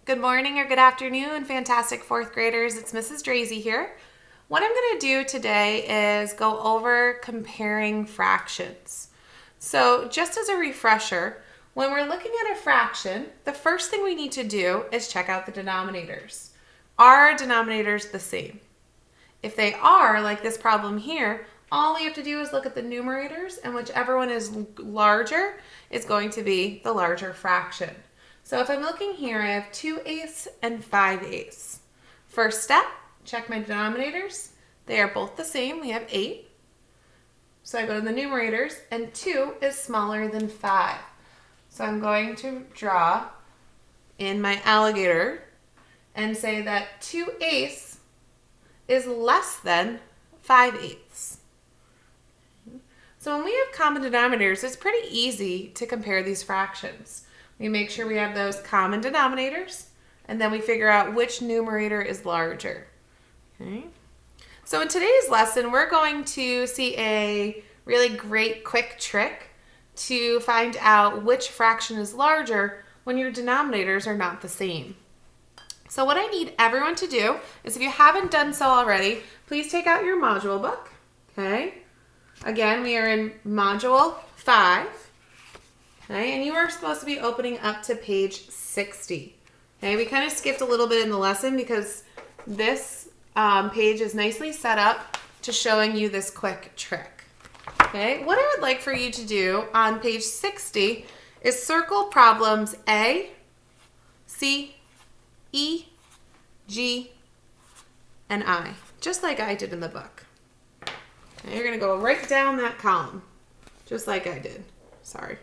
Good morning or good afternoon, fantastic fourth graders. It's Mrs. Drazy here. What I'm going to do today is go over comparing fractions. So just as a refresher, when we're looking at a fraction, the first thing we need to do is check out the denominators. Are denominators the same? If they are, like this problem here, all we have to do is look at the numerators, and whichever one is larger is going to be the larger fraction. So if I'm looking here, I have 2/8 and 5/8. First step, check my denominators. They are both the same. We have 8. So I go to the numerators, and 2 is smaller than 5. So I'm going to draw in my alligator and say that 2/8 is less than 5/8. So when we have common denominators, it's pretty easy to compare these fractions. We make sure we have those common denominators, and then we figure out which numerator is larger. Okay. So in today's lesson, we're going to see a really great quick trick to find out which fraction is larger when your denominators are not the same. So what I need everyone to do is, if you haven't done so already, please take out your module book. Okay. Again, we are in module 5. Okay, and you are supposed to be opening up to page 60. Okay, we kind of skipped a little bit in the lesson because this page is nicely set up to showing you this quick trick. Okay, what I would like for you to do on page 60 is circle problems A, C, E, G, and I, just like I did in the book. Okay, you're going to go right down that column, just like I did. Sorry.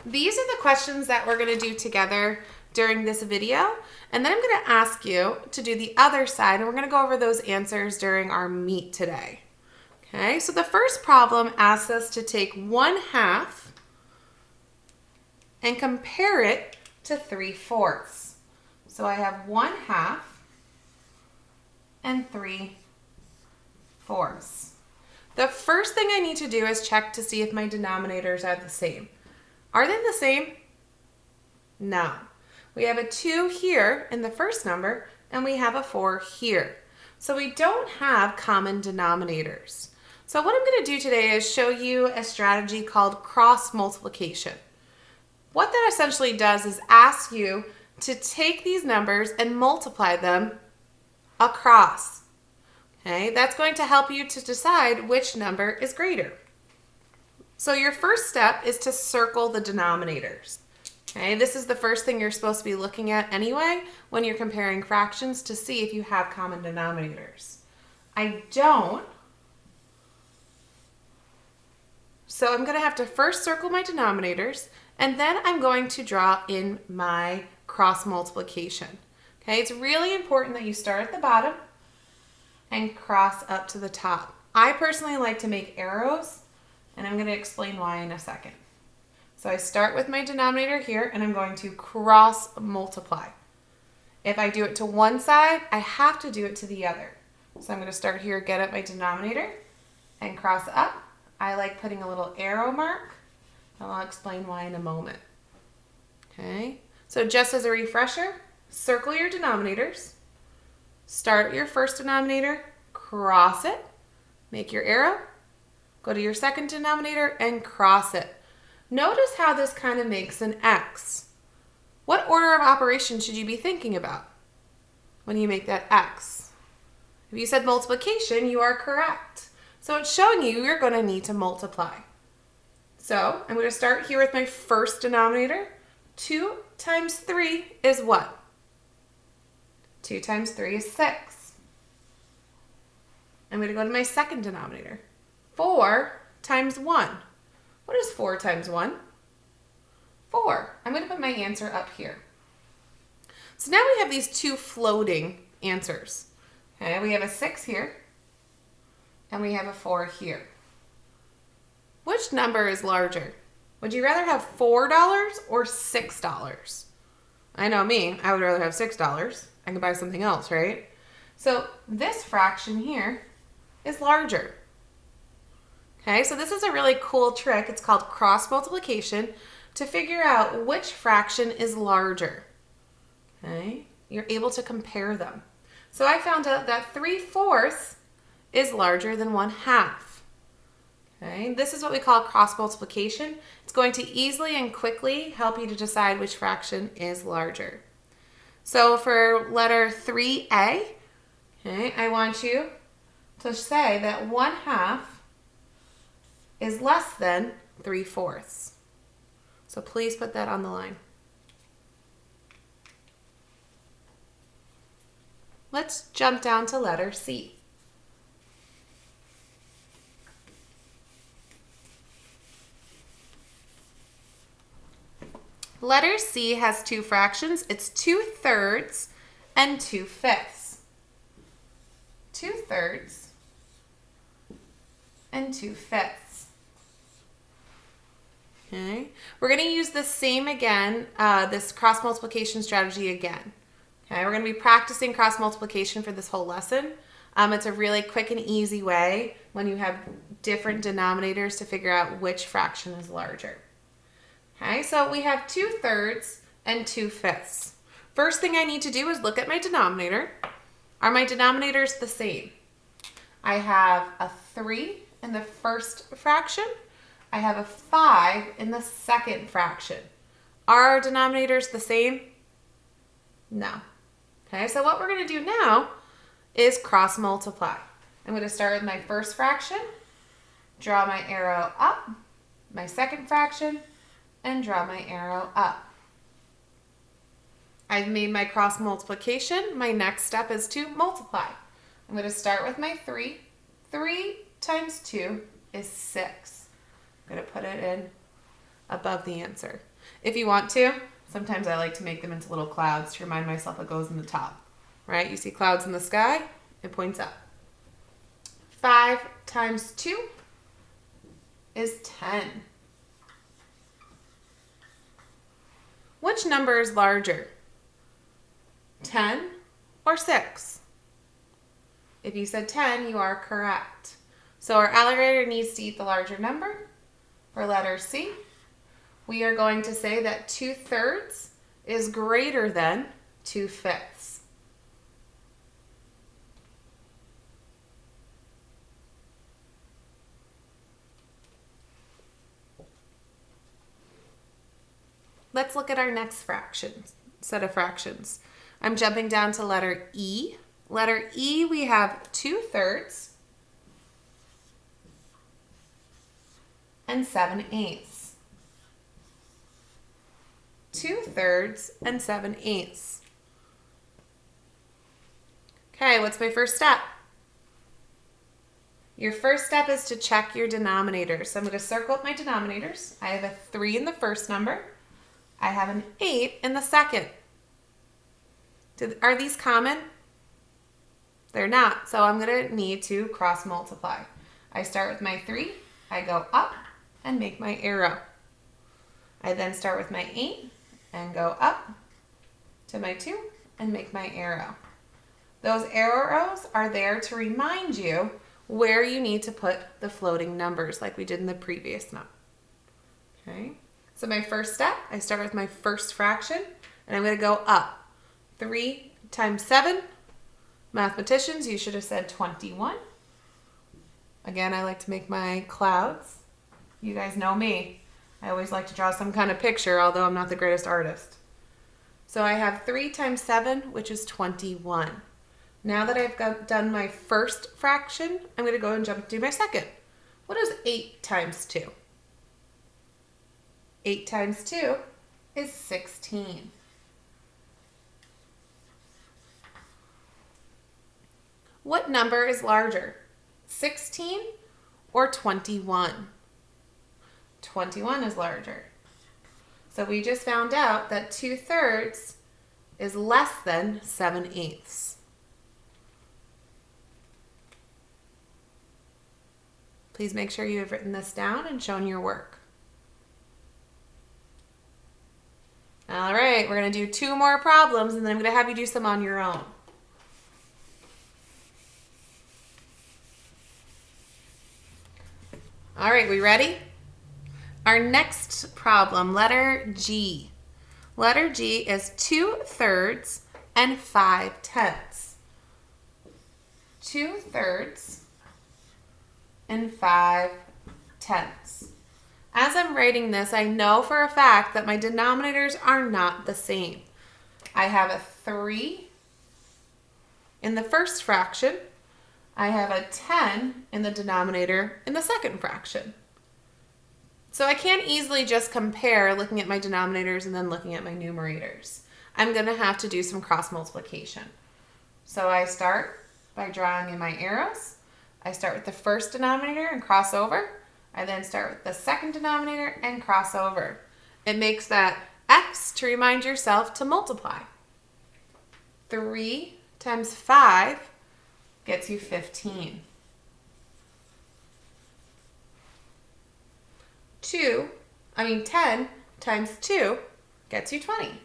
These are the questions that we're going to do together during this video, and then I'm going to ask you to do the other side, and we're going to go over those answers during our meet today. Okay, so the first problem asks us to take 1/2 and compare it to 3/4. So I have 1/2 and 3/4. The first thing I need to do is check to see if my denominators are the same. Are they the same? No. We have a 2 here in the first number, and we have a 4 here. So we don't have common denominators. So what I'm going to do today is show you a strategy called cross multiplication. What that essentially does is ask you to take these numbers and multiply them across. Okay, that's going to help you to decide which number is greater. So your first step is to circle the denominators. Okay, this is the first thing you're supposed to be looking at anyway when you're comparing fractions to see if you have common denominators. I don't. So I'm going to have to first circle my denominators, and then I'm going to draw in my cross multiplication. Okay, it's really important that you start at the bottom and cross up to the top. I personally like to make arrows, and I'm going to explain why in a second. So I start with my denominator here, and I'm going to cross multiply. If I do it to one side, I have to do it to the other. So I'm going to start here, get at my denominator, and cross up. I like putting a little arrow mark, and I'll explain why in a moment. Okay, so just as a refresher, circle your denominators, start your first denominator, cross it, make your arrow, go to your second denominator and cross it. Notice how this kind of makes an X. What order of operation should you be thinking about when you make that X? If you said multiplication, you are correct. So it's showing you you're going to need to multiply. So I'm going to start here with my first denominator. 2 times 3 is what? 2 times 3 is 6. I'm going to go to my second denominator. 4 times 1. What is 4 times 1? 4. I'm going to put my answer up here. So now we have these two floating answers. Okay, we have a 6 here, and we have a 4 here. Which number is larger? Would you rather have $4 or $6? I know me, I would rather have $6. I can buy something else, right? So this fraction here is larger. Okay, so this is a really cool trick. It's called cross multiplication to figure out which fraction is larger. Okay, you're able to compare them. So I found out that 3/4 is larger than 1/2. Okay, this is what we call cross multiplication. It's going to easily and quickly help you to decide which fraction is larger. So for letter 3A, okay, I want you to say that 1/2 is less than 3/4. So please put that on the line. Let's jump down to letter C. Letter C has two fractions. It's 2/3 and 2/5. 2/3 and 2/5. Okay, we're going to use the same again, this cross multiplication strategy again. Okay, we're going to be practicing cross multiplication for this whole lesson. It's a really quick and easy way when you have different denominators to figure out which fraction is larger. Okay, so we have 2/3 and 2/5. First thing I need to do is look at my denominator. Are my denominators the same? I have a 3 in the first fraction. I have a 5 in the second fraction. Are our denominators the same? No. Okay, so what we're going to do now is cross multiply. I'm going to start with my first fraction, draw my arrow up, my second fraction, and draw my arrow up. I've made my cross multiplication. My next step is to multiply. I'm going to start with my 3. 3 times 2 is 6. I'm going to put it in above the answer. If you want to, sometimes I like to make them into little clouds to remind myself it goes in the top. Right? You see clouds in the sky, it points up. 5 times 2 is 10. Which number is larger? 10 or 6? If you said 10, you are correct. So our alligator needs to eat the larger number. For letter C, we are going to say that 2/3 is greater than 2/5. Let's look at our next set of fractions. I'm jumping down to letter E. Letter E, we have 2/3 and 7/8. 2/3 and 7/8. Okay, what's my first step? Your first step is to check your denominators. So I'm going to circle up my denominators. I have a 3 in the first number. I have an 8 in the second. Are these common? They're not, so I'm going to need to cross multiply. I start with my 3, I go up and make my arrow. I then start with my 8 and go up to my 2 and make my arrow. Those arrows are there to remind you where you need to put the floating numbers like we did in the previous note. Okay, so my first step, I start with my first fraction and I'm going to go up. 3 times 7, mathematicians, you should have said 21. Again, I like to make my clouds. You guys know me. I always like to draw some kind of picture, although I'm not the greatest artist. So I have 3 times 7, which is 21. Now that I've done my first fraction, I'm going to go and jump to my second. What is 8 times 2? 8 times 2 is 16. What number is larger, 16 or 21? 21 is larger. So we just found out that 2/3 is less than 7/8. Please make sure you have written this down and shown your work. All right, we're going to do 2 more problems and then I'm going to have you do some on your own. All right, we ready? Our next problem, letter G. Letter G is 2/3 and 5/10. 2/3 and 5/10. As I'm writing this, I know for a fact that my denominators are not the same. I have a 3 in the first fraction. I have a 10 in the denominator in the second fraction. So I can't easily just compare looking at my denominators and then looking at my numerators. I'm going to have to do some cross multiplication. So I start by drawing in my arrows. I start with the first denominator and cross over. I then start with the second denominator and cross over. It makes that X to remind yourself to multiply. 3 times 5 gets you 15. 10 times 2 gets you 20.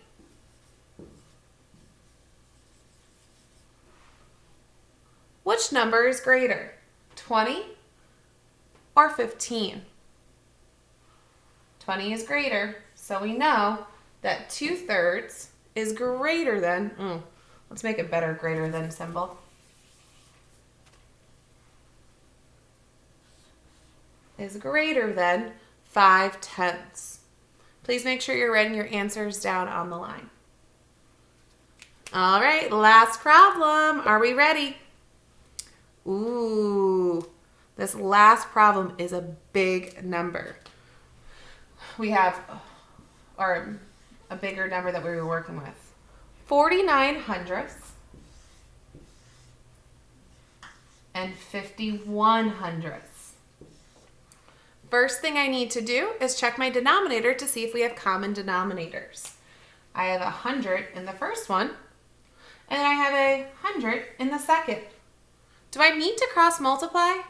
Which number is greater, 20 or 15? 20 is greater, so we know that 2/3 is greater than, let's make it better, greater than symbol. Is greater than 5/10. Please make sure you're writing your answers down on the line. All right, last problem. Are we ready? Ooh, this last problem is a big number. We have, or a bigger number that we were working with. 49/100 and 51/100. First thing I need to do is check my denominator to see if we have common denominators. I have 100 in the first one, and I have 100 in the second. Do I need to cross multiply?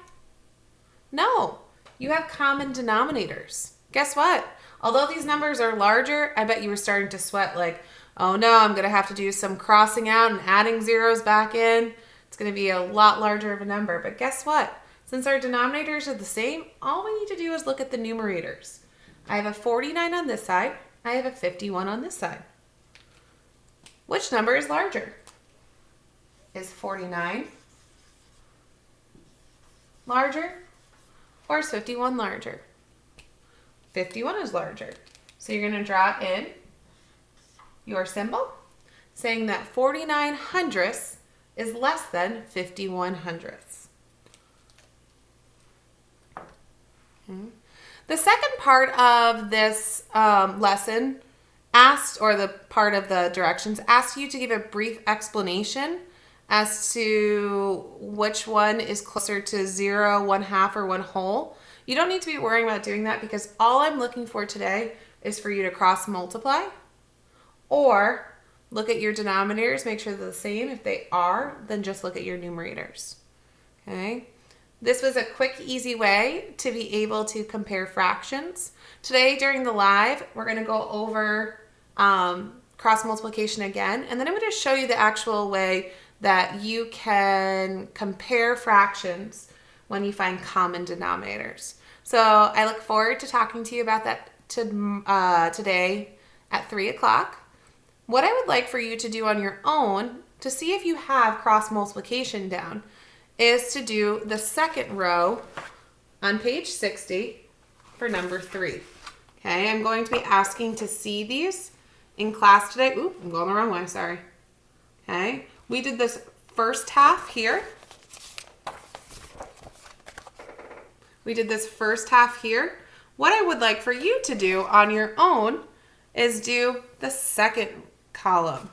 No, you have common denominators. Guess what? Although these numbers are larger, I bet you were starting to sweat like, oh no, I'm going to have to do some crossing out and adding zeros back in. It's going to be a lot larger of a number. But guess what? Since our denominators are the same, all we need to do is look at the numerators. I have a 49 on this side. I have a 51 on this side. Which number is larger? Is 49 larger or is 51 larger? 51 is larger. So you're going to draw in your symbol saying that 49/100 is less than 51/100. The second part of this lesson asked, or the part of the directions, asked you to give a brief explanation as to which one is closer to 0, 1/2, or 1 whole. You don't need to be worrying about doing that because all I'm looking for today is for you to cross multiply or look at your denominators, make sure they're the same. If they are, then just look at your numerators. Okay? This was a quick, easy way to be able to compare fractions. Today, during the live, we're going to go over cross multiplication again, and then I'm going to show you the actual way that you can compare fractions when you find common denominators. So I look forward to talking to you about that today at 3 o'clock. What I would like for you to do on your own to see if you have cross multiplication down is to do the second row on page 60 for number 3. Okay, I'm going to be asking to see these in class today. Ooh, I'm going the wrong way, sorry. Okay, we did this first half here. What I would like for you to do on your own is do the second column.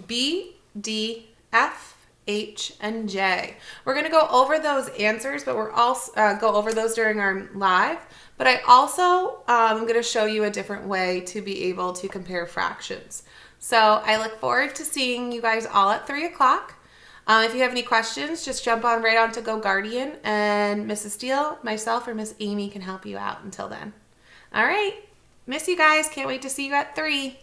B, D, F, H, and J. We're going to go over those answers, but we're also go over those during our live. But I also am going to show you a different way to be able to compare fractions. So I look forward to seeing you guys all at 3 o'clock. If you have any questions, just jump on right on to GoGuardian, and Mrs. Steele, myself, or Miss Amy can help you out until then. All right. Miss you guys. Can't wait to see you at 3.